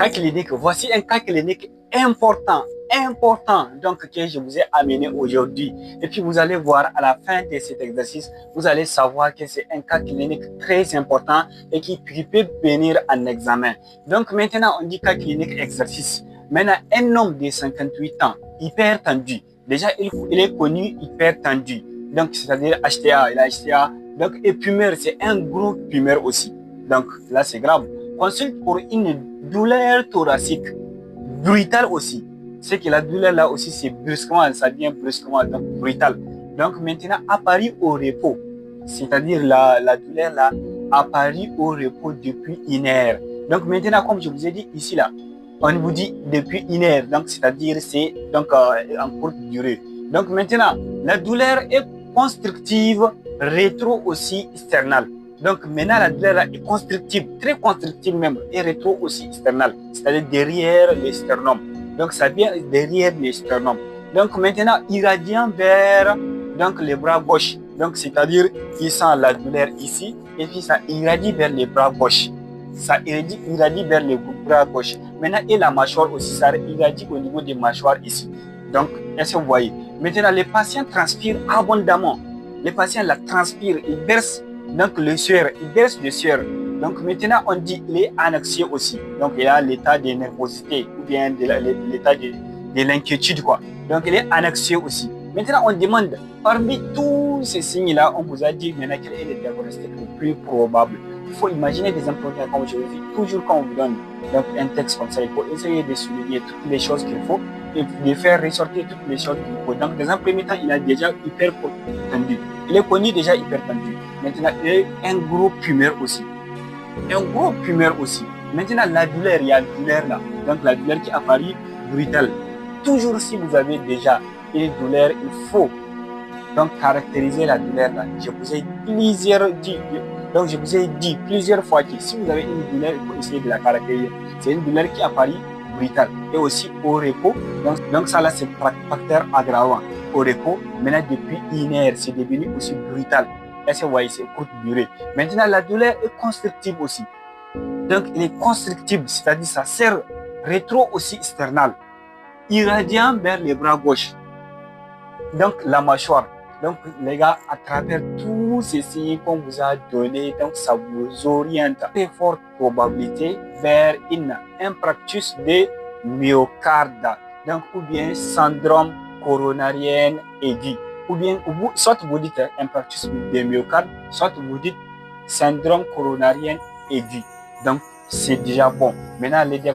cas clinique. Voici un cas clinique important, donc que je vous ai amené aujourd'hui. Et puis vous allez voir à la fin de cet exercice, vous allez savoir que c'est un cas clinique très important et qui peut venir en examen. Donc maintenant, on dit cas clinique exercice. Maintenant, un homme de 58 ans, hypertendu. Déjà, il est connu hypertendu. Donc, c'est-à-dire HTA, il a HTA. Donc, et pumeur, c'est un gros pumeur aussi. Donc, là, c'est grave. Consulte pour une douleur thoracique brutale aussi. C'est que la douleur là aussi, c'est brusquement, ça vient brusquement, donc brutal. Donc, maintenant, apparu au repos. C'est-à-dire la douleur là, apparu au repos depuis 1 heure. Donc, maintenant, comme je vous ai dit ici là, on vous dit depuis 1 heure, donc c'est-à-dire c'est donc en courte durée. Donc maintenant, la douleur est constructive, rétro aussi sternale. Donc maintenant, la douleur est constructive, très constructive même, et rétro aussi sternale, c'est-à-dire derrière le sternum. Donc ça vient derrière le sternum. Donc maintenant, irradiant vers donc les bras gauche. Donc c'est-à-dire il sent la douleur ici, et puis ça irradie vers les bras gauche. Ça irradie vers les bras gauche. Maintenant, et la mâchoire aussi, ça irradie au niveau des mâchoires ici. Donc, est-ce que vous voyez? Maintenant, les patients transpirent abondamment. Les patients la transpirent, ils versent donc le sueur, ils versent le sueur. Donc maintenant, on dit qu'il est anxieux aussi. Donc il a l'état de nervosité ou bien l'état de l'inquiétude, quoi. Donc il est anxieux aussi. Maintenant, on demande, parmi tous ces signes-là, on vous a dit maintenant quel est le diagnostic le plus probable. Il faut imaginer des imprimés, comme je vous dis, toujours quand on vous donne donc, un texte comme ça, il faut essayer de souligner toutes les choses qu'il faut et de faire ressortir toutes les choses qu'il faut. Donc, dans un premier temps, il a déjà hyper tendu. Il est connu déjà hyper tendu. Maintenant, il est un gros pumeur aussi. Un gros pumeur aussi. Maintenant, la douleur, il y a la douleur là. Donc, la douleur qui apparaît brutale. Toujours si vous avez déjà une douleur, il faut donc caractériser la douleur là. Je vous ai dit plusieurs fois que si vous avez une douleur, il faut essayer de la caractériser. C'est une douleur qui apparaît brutale et aussi au repos. Donc ça là, c'est facteur aggravant. Au repos, maintenant depuis 1 heure, c'est devenu aussi brutal. Est-ce que vous voyez, c'est courte durée. Maintenant, la douleur est constructive aussi. Donc, il est constructible, c'est-à-dire ça sert rétro aussi sternal, irradiant vers les bras gauche. Donc, la mâchoire. Donc, les gars, à travers tous ces signes qu'on vous a donnés, donc ça vous oriente très forte probabilité vers une infarctus de myocarde, donc ou bien syndrome coronarien aigu, ou bien soit vous dites infarctus de myocarde, soit vous dites syndrome coronarien aigu. Donc, c'est déjà bon. Maintenant, les